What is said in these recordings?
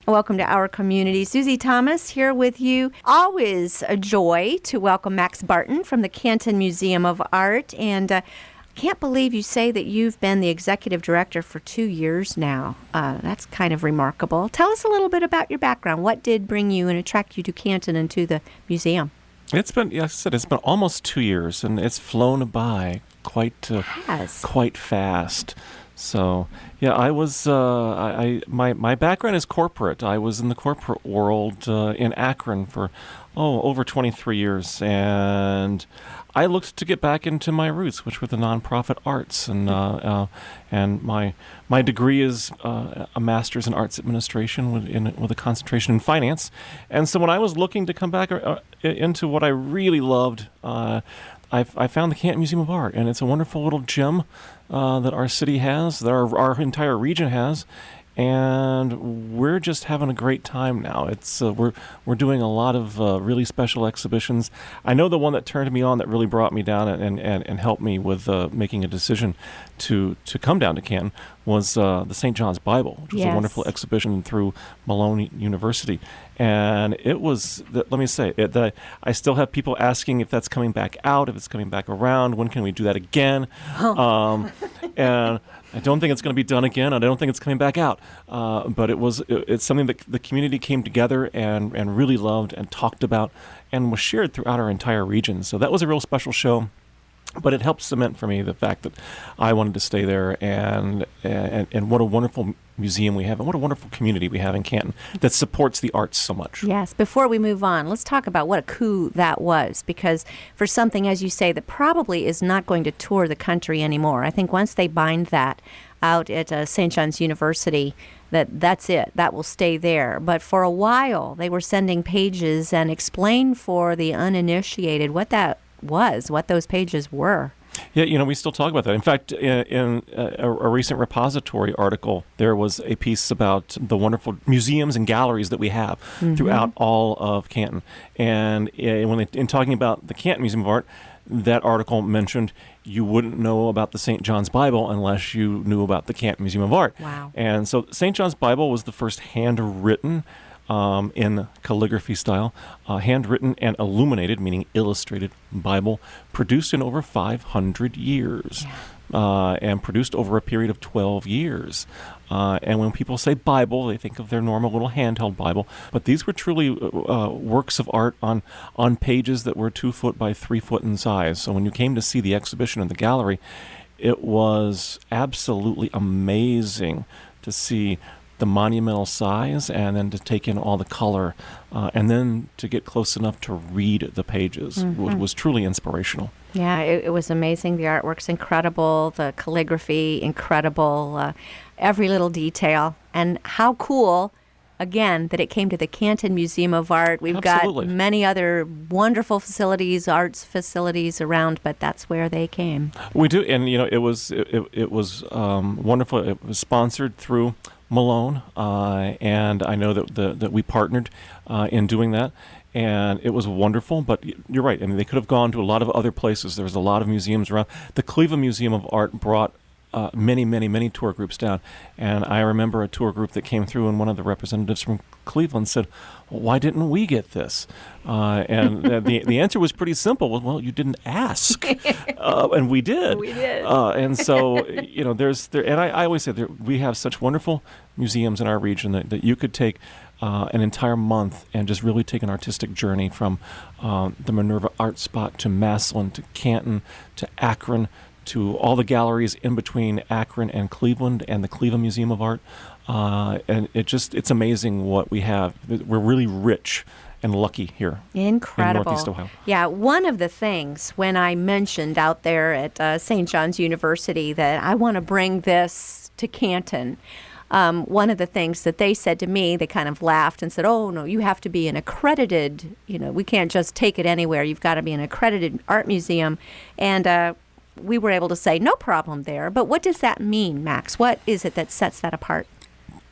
Welcome to our community. Susie Thomas here with you. Always a joy to welcome Max Barton from the Canton Museum of Art. And can't believe you say that you've been the executive director for 2 years now. That's kind of remarkable. Tell us a little bit about your background. What did bring you and attract you to Canton and to the museum? It's been, yes, I said, it's been almost 2 years, and it's flown by quite fast. So, yeah, I was, my background is corporate. I was in the corporate world in Akron for, over 23 years, and I looked to get back into my roots, which were the nonprofit arts, and my degree is a master's in arts administration with a concentration in finance. And so when I was looking to come back into what I really loved, I found the Canton Museum of Art, and it's a wonderful little gem that our city has, that our entire region has, and we're just having a great time now. It's we're doing a lot of really special exhibitions. I know the one that turned me on, that really brought me down and helped me with making a decision to come down to Canton, was the St. John's Bible, which was a wonderful exhibition through Malone University. And it was, let me say, I still have people asking if that's coming back out, if it's coming back around, when can we do that again? And I don't think it's going to be done again. I don't think it's coming back out. But it's something that the community came together and really loved and talked about and was shared throughout our entire region. So that was a real special show. But it helped cement for me the fact that I wanted to stay there, and what a wonderful museum we have, and what a wonderful community we have in Canton that supports the arts so much. Yes. Before we move on, let's talk about what a coup that was, because for something, as you say, that probably is not going to tour the country anymore. I think once they bind that out at St. John's University, that's it. That will stay there. But for a while, they were sending pages, and explain for the uninitiated what that was, what those pages were. Yeah, we still talk about that. In fact, in a recent repository article, there was a piece about the wonderful museums and galleries that we have throughout all of Canton. And in talking about the Canton Museum of Art, that article mentioned you wouldn't know about the St. John's Bible unless you knew about the Canton Museum of Art. Wow. And so St. John's Bible was the first handwritten in calligraphy style, handwritten and illuminated, meaning illustrated Bible, produced in over 500 years, and produced over a period of 12 years. And when people say Bible, they think of their normal little handheld Bible, but these were truly works of art on pages that were 2 foot by 3 foot in size. So when you came to see the exhibition in the gallery, it was absolutely amazing to see the monumental size, and then to take in all the color, and then to get close enough to read the pages was truly inspirational. Yeah, it was amazing. The artwork's incredible, the calligraphy incredible, every little detail. And how cool, again, that it came to the Canton Museum of Art. We've got many other wonderful facilities, arts facilities around, but that's where they came. We do, and it was wonderful. It was sponsored through Malone, and I know that we partnered in doing that, and it was wonderful. But you're right. I mean, they could have gone to a lot of other places. There was a lot of museums around. The Cleveland Museum of Art brought many tour groups down, and I remember a tour group that came through, and one of the representatives from Cleveland said, well, why didn't we get this? And the answer was pretty simple. Well, you didn't ask, and we did. We did. And so, and I always say we have such wonderful museums in our region that you could take an entire month and just really take an artistic journey from the Minerva Art Spot to Massillon to Canton to Akron, to all the galleries in between Akron and Cleveland and the Cleveland Museum of Art. And it's amazing what we have. We're really rich and lucky here. Incredible. In Northeast Ohio. Yeah, one of the things when I mentioned out there at St. John's University that I want to bring this to Canton, one of the things that they said to me, they kind of laughed and said, oh, no, you have to be an accredited, we can't just take it anywhere. You've got to be an accredited art museum. And we were able to say, no problem there. But what does that mean, Max? What is it that sets that apart?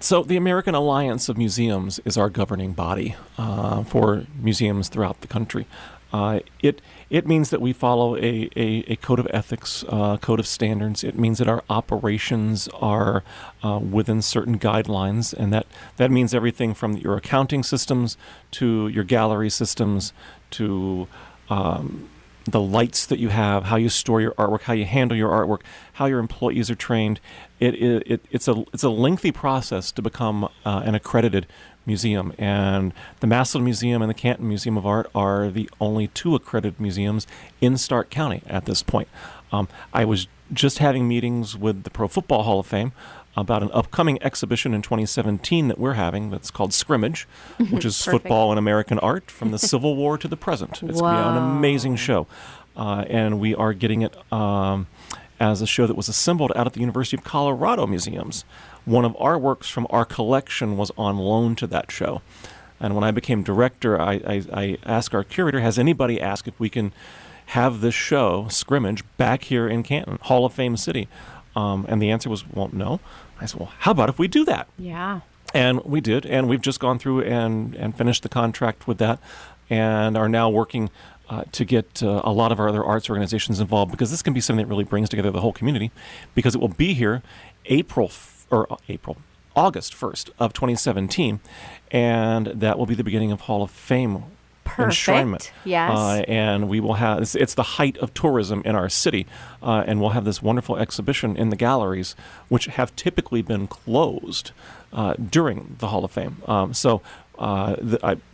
So the American Alliance of Museums is our governing body for museums throughout the country. It means that we follow a code of ethics, code of standards. It means that our operations are within certain guidelines, and that means everything from your accounting systems to your gallery systems to the lights that you have, how you store your artwork, how you handle your artwork, how your employees are trained. It's a lengthy process to become an accredited museum, and the Massillon Museum and the Canton Museum of Art are the only two accredited museums in Stark County at this point. I was just having meetings with the Pro Football Hall of Fame about an upcoming exhibition in 2017 that we're having that's called Scrimmage, which is football and American art from the Civil War to the present. It's going to be an amazing show. And we are getting it as a show that was assembled out at the University of Colorado Museums. One of our works from our collection was on loan to that show. And when I became director, I asked our curator, has anybody asked if we can have this show, Scrimmage, back here in Canton, Hall of Fame City? And the answer was, well, no. I said, well, how about if we do that? Yeah. And we did, and we've just gone through and finished the contract with that and are now working to get a lot of our other arts organizations involved, because this can be something that really brings together the whole community, because it will be here August 1st of 2017, and that will be the beginning of Hall of Fame enshrinement. Yes. And we will have, it's the height of tourism in our city, and we'll have this wonderful exhibition in the galleries, which have typically been closed during the Hall of Fame.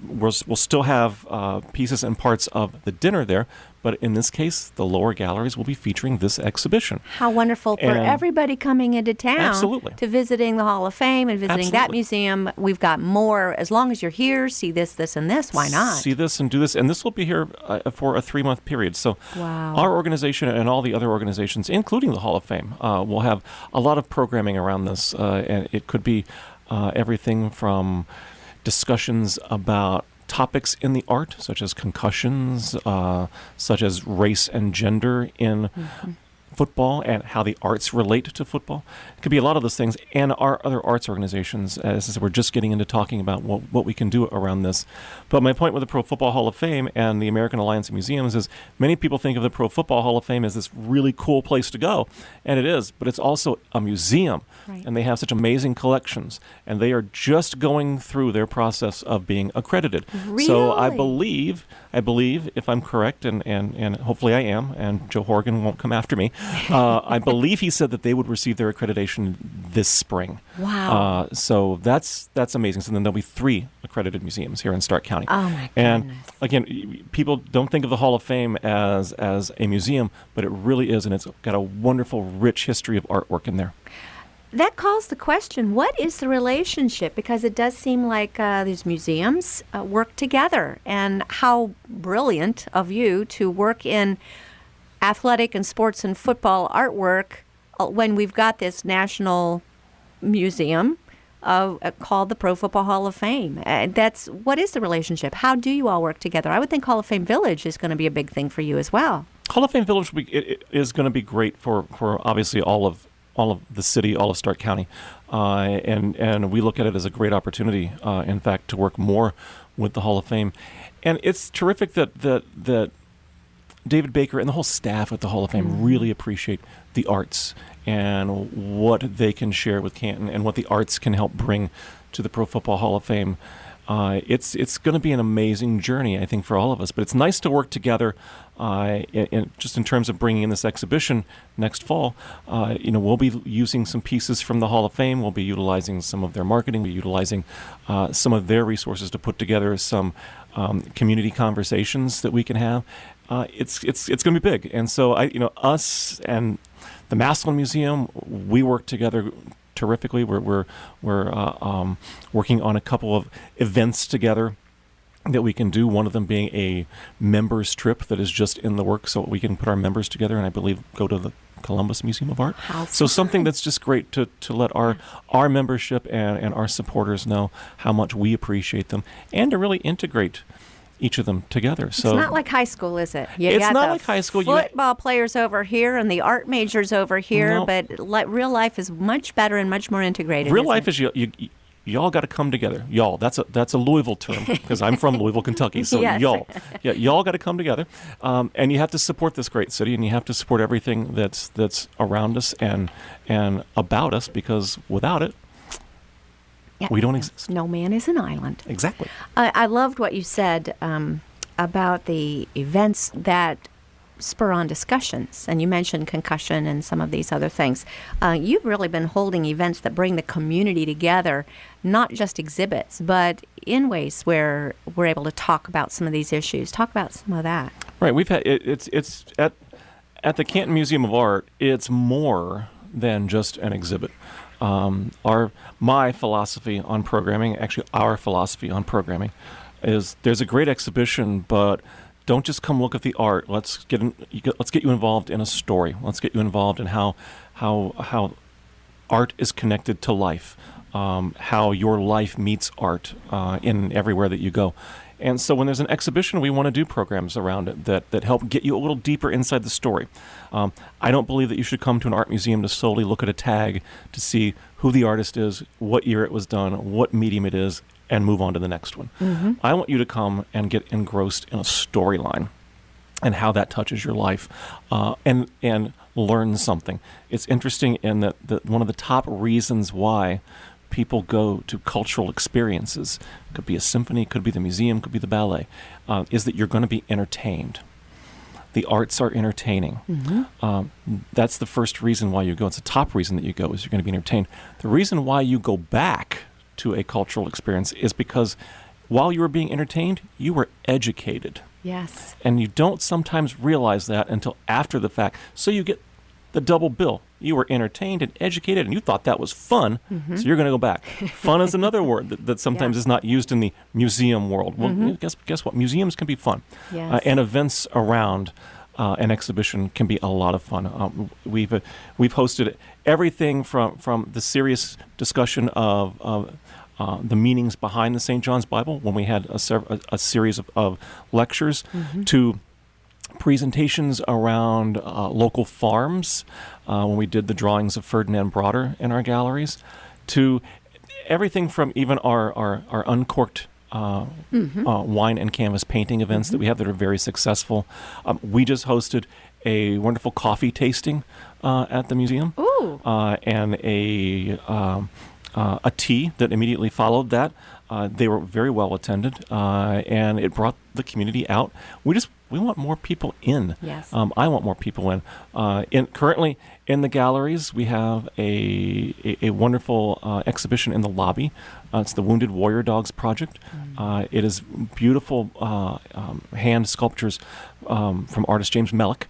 We'll still have pieces and parts of the dinner there, but in this case, the lower galleries will be featuring this exhibition. How wonderful for everybody coming into town. Absolutely. To visiting the Hall of Fame and visiting that museum. We've got more. As long as you're here, see this, this, and this. Why not? See this and do this. And this will be here for a 3-month period. So our organization and all the other organizations, including the Hall of Fame, will have a lot of programming around this. And it could be everything from discussions about topics in the art, such as concussions, such as race and gender in football, and how the arts relate to football. It could be a lot of those things. And our other arts organizations, as I said, we're just getting into talking about what we can do around this. But my point with the Pro Football Hall of Fame and the American Alliance of Museums is many people think of the Pro Football Hall of Fame as this really cool place to go. And it is, but it's also a museum. Right. And they have such amazing collections. And they are just going through their process of being accredited. Really? So I believe, if I'm correct, and hopefully I am, and Joe Horgan won't come after me, I believe he said that they would receive their accreditation this spring. Wow. So that's amazing. So then there'll be 3 accredited museums here in Stark County. Oh, my goodness. And again, people don't think of the Hall of Fame as a museum, but it really is, and it's got a wonderful, rich history of artwork in there. That calls the question, what is the relationship? Because it does seem like these museums work together. And how brilliant of you to work in athletic and sports and football artwork when we've got this national museum called the Pro Football Hall of Fame. What is the relationship? How do you all work together? I would think Hall of Fame Village is going to be a big thing for you as well. Hall of Fame Village is going to be great for obviously all of the city, all of Stark County, and we look at it as a great opportunity, in fact, to work more with the Hall of Fame. And it's terrific that David Baker and the whole staff at the Hall of Fame really appreciate the arts and what they can share with Canton and what the arts can help bring to the Pro Football Hall of Fame. It's going to be an amazing journey, I think, for all of us. But it's nice to work together, just in terms of bringing in this exhibition next fall. We'll be using some pieces from the Hall of Fame. We'll be utilizing some of their marketing. We'll be utilizing some of their resources to put together some community conversations that we can have. It's going to be big. And so us and the Massillon Museum, we work together terrifically. We're working on a couple of events together that we can do, one of them being a members trip that is just in the works, so we can put our members together and I believe go to the Columbus Museum of Art. So something that's just great to let our membership and our supporters know how much we appreciate them, and to really integrate each of them together. So it's not like high school, is it? It's not like high school. Football players over here and the art majors over here, but real life is much better and much more integrated. Real life is you y'all got to come together. Y'all, that's a Louisville term because I'm from Louisville, Kentucky. So Yes. y'all got to come together, and you have to support this great city, and you have to support everything that's around us and about us, because without it, Yeah. we don't exist. No man is an island. Exactly. I loved what you said about the events that spur on discussions, and you mentioned concussion and some of these other things. You've really been holding events that bring the community together, not just exhibits, but in ways where we're able to talk about some of these issues. Talk about some of that. Right. We've had it's at the Canton Museum of Art. It's more than just an exhibit. My philosophy on programming, actually our philosophy on programming, is there's a great exhibition, but don't just come look at the art. Let's get you involved in a story. Let's get you involved in how art is connected to life, how your life meets art in everywhere that you go. And so when there's an exhibition, we want to do programs around it that help get you a little deeper inside the story. I don't believe that you should come to an art museum to solely look at a tag to see who the artist is, what year it was done, what medium it is, and move on to the next one. Mm-hmm. I want you to come and get engrossed in a storyline and how that touches your life, and learn something. It's interesting in that one of the top reasons why people go to cultural experiences, could be a symphony, could be the museum, could be the ballet, is that you're going to be entertained. The arts are entertaining. Mm-hmm. That's the first reason why you go. It's the top reason that you go, is you're going to be entertained. The reason why you go back to a cultural experience is because while you were being entertained, you were educated. Yes. And you don't sometimes realize that until after the fact. So you get the double bill. You were entertained and educated, and you thought that was fun, mm-hmm. so you're going to go back. Fun is another word that sometimes is not used in the museum world. Well, mm-hmm. guess what? Museums can be fun. Yes. And events around an exhibition can be a lot of fun. We've hosted everything from the serious discussion of the meanings behind the St. John's Bible, when we had a series of lectures, mm-hmm. to presentations around local farms, when we did the drawings of Ferdinand Broder in our galleries, to everything from even our uncorked mm-hmm. Wine and canvas painting events mm-hmm. that we have that are very successful. We just hosted a wonderful coffee tasting at the museum. Ooh. And a tea that immediately followed that. They were very well attended, and it brought the community out. We want more people in. Yes. I want more people in. Currently in the galleries, we have a wonderful exhibition in the lobby. It's the Wounded Warrior Dogs Project. Mm. It is beautiful hand sculptures from artist James Mellick.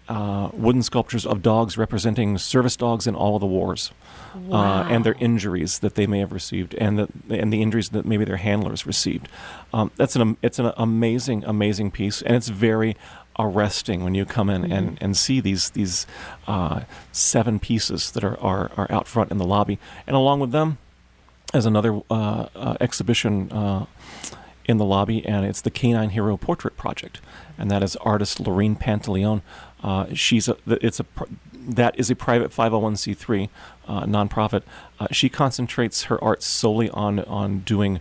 Wooden sculptures of dogs representing service dogs in all of the wars. Wow. And their injuries that they may have received, and the injuries that maybe their handlers received. It's an amazing piece, and it's very arresting when you come in mm-hmm. and see these 7 pieces that are out front in the lobby, and along with them, as another exhibition in the lobby, and it's the Canine Hero Portrait Project, and that is artist Lorene Pantaleone. That is a private 501c3 nonprofit. She concentrates her art solely on doing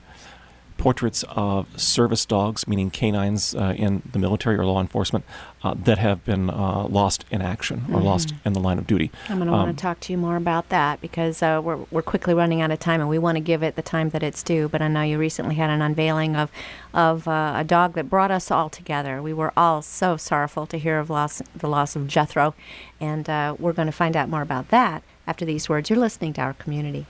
portraits of service dogs, meaning canines in the military or law enforcement, that have been lost in action or lost in the line of duty. I'm going to want to talk to you more about that, because we're quickly running out of time, and we want to give it the time that it's due. But I know you recently had an unveiling of a dog that brought us all together. We were all so sorrowful to hear of the loss of Jethro, and we're going to find out more about that after these words. You're listening to Our Community.